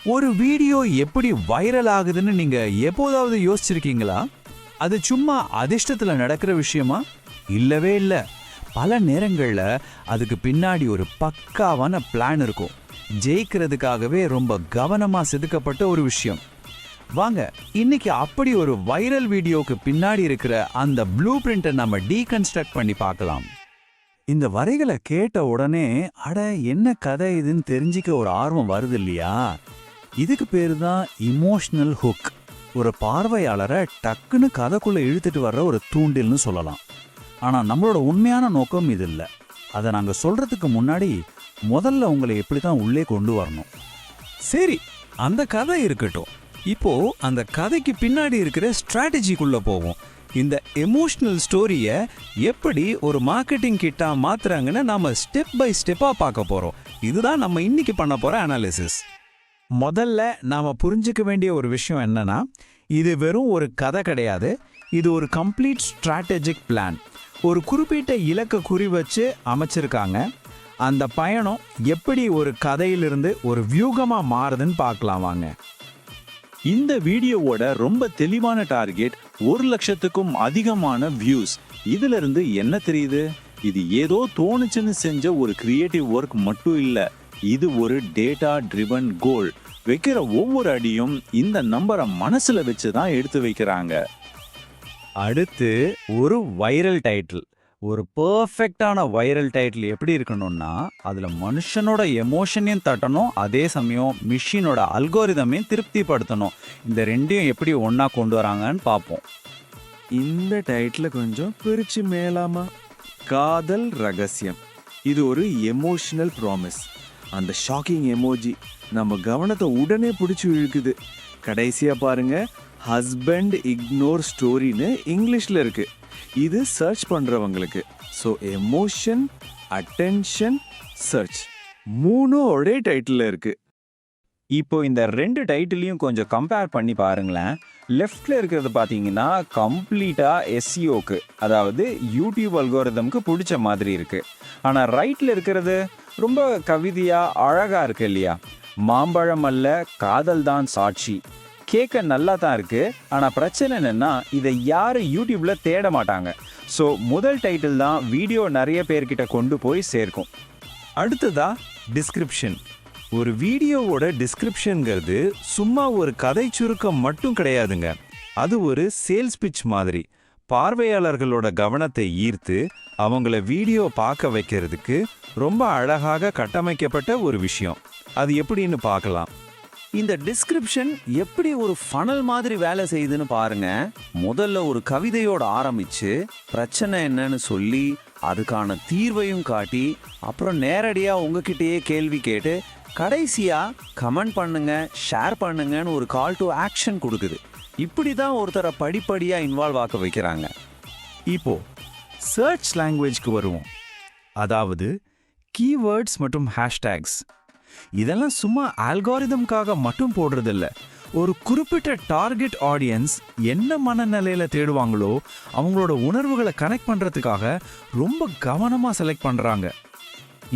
ஒரு வீடியோ எப்படி வைரல் ஆகுதுன்னு நீங்க எப்போதாவது யோசிச்சிருக்கீங்களா? அது சும்மா அதிர்ஷ்டத்துல நடக்கிற விஷயமா? இல்லவே இல்ல. பல நேரங்கள்ல அதுக்கு பின்னாடி ஒரு பக்காவான பிளான் இருக்கும். ஜெயிக்கிறதுக்காகவே ரொம்ப கவனமா செதுக்கப்பட்ட ஒரு விஷயம். வாங்க இன்னைக்கு அப்படி ஒரு வைரல் வீடியோக்கு பின்னாடி இருக்கிற அந்த ப்ளூ பிரிண்ட்டை நம்ம டீகன்ஸ்ட்ரக்ட் பண்ணி பார்க்கலாம். இந்த வரிகளை கேட்ட உடனே அட என்ன கதை இதுன்னு தெரிஞ்சிக்க ஒரு ஆர்வம் வருது இல்லையா? இதுக்கு பேரு தான் இமோஷனல் ஹுக். ஒரு பார்வையாளரை டக்குன்னு கதைக்குள்ள இழுத்துட்டு வர்ற ஒரு தூண்டில்னு சொல்லலாம். ஆனா நம்மளோட உண்மையான நோக்கம் இது இல்லை. அதை நாங்க சொல்றதுக்கு முன்னாடி முதல்ல உங்களை எப்படி தான் உள்ளே கொண்டு வரணும். சரி, அந்த கதை இருக்கட்டும். இப்போ அந்த கதைக்கு பின்னாடி இருக்கிற ஸ்ட்ராட்டஜிக்குள்ள போவோம். இந்த எமோஷனல் ஸ்டோரியை எப்படி ஒரு மார்க்கெட்டிங் கிட்டா மாத்துறாங்கன்னு நாம ஸ்டெப் பை ஸ்டெப்பா பார்க்க போறோம். இதுதான் நம்ம இன்னைக்கு பண்ண போற அனாலிசிஸ். முதல்ல நாம புரிஞ்சுக்க வேண்டிய ஒரு விஷயம் என்னன்னா, இது வெறும் ஒரு கதை கிடையாது. இது ஒரு கம்ப்ளீட் ஸ்ட்ராட்டஜிக் பிளான். ஒரு குறிப்பிட்ட இலக்கை குறி வச்சு அமைச்சிருக்காங்க. அந்த பயணம் எப்படி ஒரு கதையிலிருந்து ஒரு வியூகமா மாறுதுன்னு பார்க்கலாம் வாங்க. இந்த வீடியோவோட ரொம்ப தெளிவான டார்கெட் 1,00,000க்கும் அதிகமான வியூஸ். இதுல இருந்து என்ன தெரியுது? இது ஏதோ தோணுச்சுன்னு செஞ்ச ஒரு கிரியேட்டிவ் ஒர்க் மட்டும் இல்ல. இது ஒரு டேட்டா ட்ரிவன் கோல். வைக்கிற ஒவ்வொரு அடியும் இந்த நம்பரை மனசுல வச்சு தான் எடுத்து வைக்கிறாங்க. அடுத்து ஒரு வைரல் டைட்டில். ஒரு பெர்ஃபெக்டான வைரல் டைட்டில் எப்படி இருக்கணும்னா, அதுல மனுஷனோட எமோஷனையும் தட்டணும், அதே சமயம் மிஷினோட அல்கோரிதமையும் திருப்திப்படுத்தணும். இந்த ரெண்டையும் எப்படி ஒன்னா கொண்டு வராங்கன்னு பார்ப்போம். இந்த டைட்டில் கொஞ்சம் பிரிச்சு மேலாமா. காதல் ரகசியம். இது ஒரு எமோஷனல் ப்ராமிஸ். அந்த ஷாக்கிங் எமோஜி நம்ம கவனத்தை உடனே பிடிச்சி இழுக்குது. கடைசியா பாருங்க, ஹஸ்பண்ட் இக்னோர் ஸ்டோரின்னு இங்கிலீஷ்ல இருக்கு. இது சர்ச் பண்றவங்களுக்கு. ஸோ எமோஷன், அட்டென்ஷன், சர்ச் மூணும் ஒரே டைட்டில் இருக்கு. இப்போ இந்த ரெண்டு டைட்டிலையும் கொஞ்சம் கம்பேர் பண்ணி பாருங்களேன். லெஃப்ட்ல இருக்கிறது பார்த்தீங்கன்னா கம்ப்ளீட்டா எஸ்இஓக்கு, அதாவது யூடியூப் அல்கோரிதம்க்கு பிடிச்ச மாதிரி இருக்கு. ஆனால் ரைட்ல இருக்கிறது ரொம்ப கவிதையா அழகா இருக்கு இல்லையா? மாம்பழம் அல்ல, காதல் தான் சாட்சி. கேட்க நல்லா தான் இருக்கு. ஆனால் பிரச்சனை என்னன்னா, இதை யாரும் யூடியூப்ல தேட மாட்டாங்க. ஸோ முதல் டைட்டில் தான் வீடியோ நிறைய பேர்கிட்ட கொண்டு போய் சேர்க்கும். அடுத்ததா டிஸ்கிரிப்ஷன். ஒரு வீடியோவோட டிஸ்கிரிப்ஷன்ங்கிறது சும்மா ஒரு கதை சுருக்கம் மட்டும் கிடையாதுங்க. அது ஒரு சேல்ஸ் பிட்ச் மாதிரி. பார்வையாளர்களோட கவனத்தை ஈர்த்து அவங்கள வீடியோ பார்க்க வைக்கிறதுக்கு ரொம்ப அழகாக கட்டமைக்கப்பட்ட ஒரு விஷயம். அது எப்படின்னு பார்க்கலாம். இந்த டிஸ்கிரிப்ஷன் எப்படி ஒரு ஃபனல் மாதிரி வேலை செய்யுதுன்னு பாருங்க. முதல்ல ஒரு கவிதையோட ஆரம்பிச்சு பிரச்சனை என்னன்னு சொல்லி அதுக்கான தீர்வையும் காட்டி, அப்புறம் நேரடியா உங்ககிட்டயே கேள்வி கேட்டு, கடைசியா கமெண்ட் பண்ணுங்க, ஷேர் பண்ணுங்கன்னு ஒரு கால் டு ஆக்ஷன் கொடுக்குது. இப்படி தான் ஒருத்தரை படிப்படியா இன்வால்வ் ஆக்க வைக்கிறாங்க. இப்போ சர்ச் லாங்குவேஜ்க்கு வருவோம். அதாவது கீவேர்ட்ஸ் மற்றும் ஹேஷ்டேக்ஸ். இதெல்லாம் சும்மா ஆல்காரிதம்காக மட்டும் போடுறதில்ல. ஒரு குறிப்பிட்ட டார்கெட் ஆடியன்ஸ் என்ன மனநிலையில தேடுவாங்களோ அவங்களோட உணர்வுகளை கனெக்ட் பண்றதுக்காக ரொம்ப கவனமா செலக்ட் பண்றாங்க.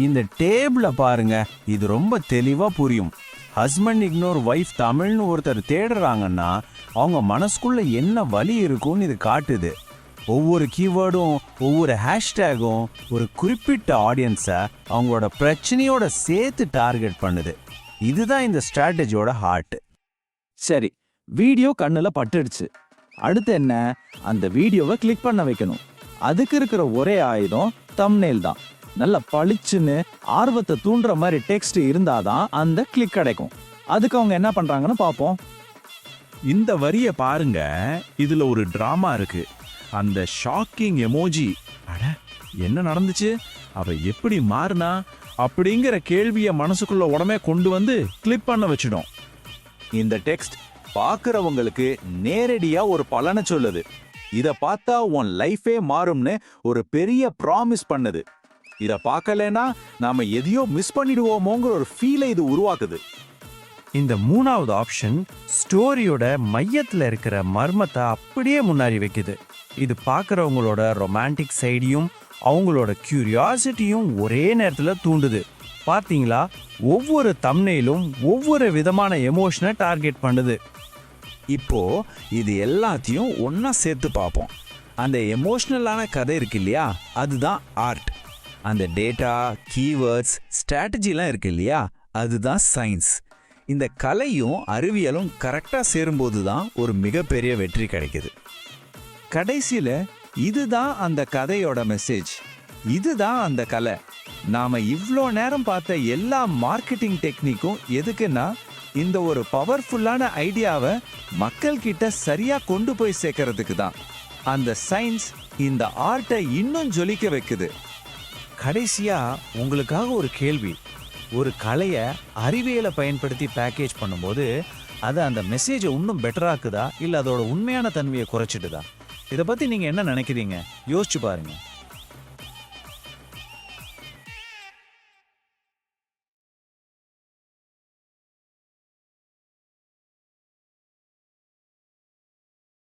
இந்த டேபிள பாருங்க, இது ரொம்ப தெளிவா புரியும். ஹஸ்பண்ட் இக்னோர் வைஃப் தமிழ்னு ஒருத்தர் தேடுறாங்கன்னா அவங்க மனசுக்குள்ள என்ன வலி இருக்கும்னு இது காட்டுது. ஒவ்வொரு கீவேர்டும், ஒவ்வொரு ஹேஷ்டேகும் ஒரு குறிப்பிட்ட ஆடியன்ஸை அவங்களோட பிரச்சனையோட சேர்த்து டார்கெட் பண்ணுது. இதுதான் இந்த ஸ்ட்ராட்டஜியோட ஹார்ட். சரி, வீடியோ கண்ணில் பட்டுடுச்சு. அடுத்து என்ன? அந்த வீடியோவை கிளிக் பண்ண வைக்கணும். அதுக்கு இருக்கிற ஒரே ஆயுதம் தம்ப்நெயில் தான். நல்ல பளிச்சுன்னு ஆர்வத்தை தூண்டுற மாதிரி டெக்ஸ்ட் இருந்தாதான் அந்த கிளிக் கிடைக்கும். அதுக்கு அவங்க என்ன பண்றாங்கன்னு பார்ப்போம். இந்த வரியை பாருங்க, இதுல ஒரு டிராமா இருக்கு. அந்த ஷாக்கிங் எமோஜி, அட என்ன நடந்துச்சு, அவ எப்படி மாறினா அப்படிங்கிற கேள்வியை மனசுக்குள்ள உடனே கொண்டு வந்து கிளிக் பண்ண வச்சிடும். இந்த டெக்ஸ்ட் பார்க்குறவங்களுக்கு நேரடியா ஒரு பலனை சொல்லுது. இதை பார்த்தா உன் லைஃபே மாறும்னு ஒரு பெரிய ப்ராமிஸ் பண்ணுது. இதை பார்க்கலனா நாம எதையோ மிஸ் பண்ணிடுவோமோங்கிற ஒரு ஃபீலை இது உருவாக்குது. இந்த மூணாவது ஆப்ஷன் ஸ்டோரியோட மையத்தில் இருக்கிற மர்மத்தை அப்படியே முன்னாடி வைக்குது. இது பார்க்குறவங்களோட ரொமான்டிக் சைடையும் அவங்களோட கியூரியாசிட்டியும் ஒரே நேரத்தில் தூண்டுது. பார்த்தீங்களா, ஒவ்வொரு தம்ப்நெயிலும் ஒவ்வொரு விதமான எமோஷனை டார்கெட் பண்ணுது. இப்போ இது எல்லாத்தையும் ஒண்ணா சேர்த்து பார்ப்போம். அந்த எமோஷ்னலான கதை இருக்கு இல்லையா, அதுதான் ஆர்ட். அந்த டேட்டா, கீவேர்ட்ஸ், ஸ்ட்ராட்டஜிலாம் இருக்கு இல்லையா, அதுதான் சயின்ஸ். இந்த கலையும் அறிவியலும் கரெக்டாக சேரும்போது தான் ஒரு மிகப்பெரிய வெற்றி கிடைக்குது. கடைசியில இதுதான் அந்த கதையோட மெசேஜ், இதுதான் அந்த கலை. நாம இவ்வளோ நேரம் பார்த்த எல்லா மார்க்கெட்டிங் டெக்னிக்கும் எதுக்குன்னா, இந்த ஒரு பவர்ஃபுல்லான ஐடியாவை மக்கள் கிட்ட சரியா கொண்டு போய் சேர்க்கறதுக்கு தான். அந்த சயின்ஸ் இந்த ஆர்ட்டை இன்னும் ஜொலிக்க வைக்குது. கடைசியா உங்களுக்காக ஒரு கேள்வி. ஒரு கலையை அறிவியலை பயன்படுத்தி பேக்கேஜ் பண்ணும்போது அது அந்த மெசேஜை இன்னும் பெட்டராக்குதா இல்லை அதோட உண்மையான தன்மையை குறைச்சிடுதா? இதை பற்றி நீங்கள் என்ன நினைக்கிறீங்க? யோசிச்சு பாருங்க.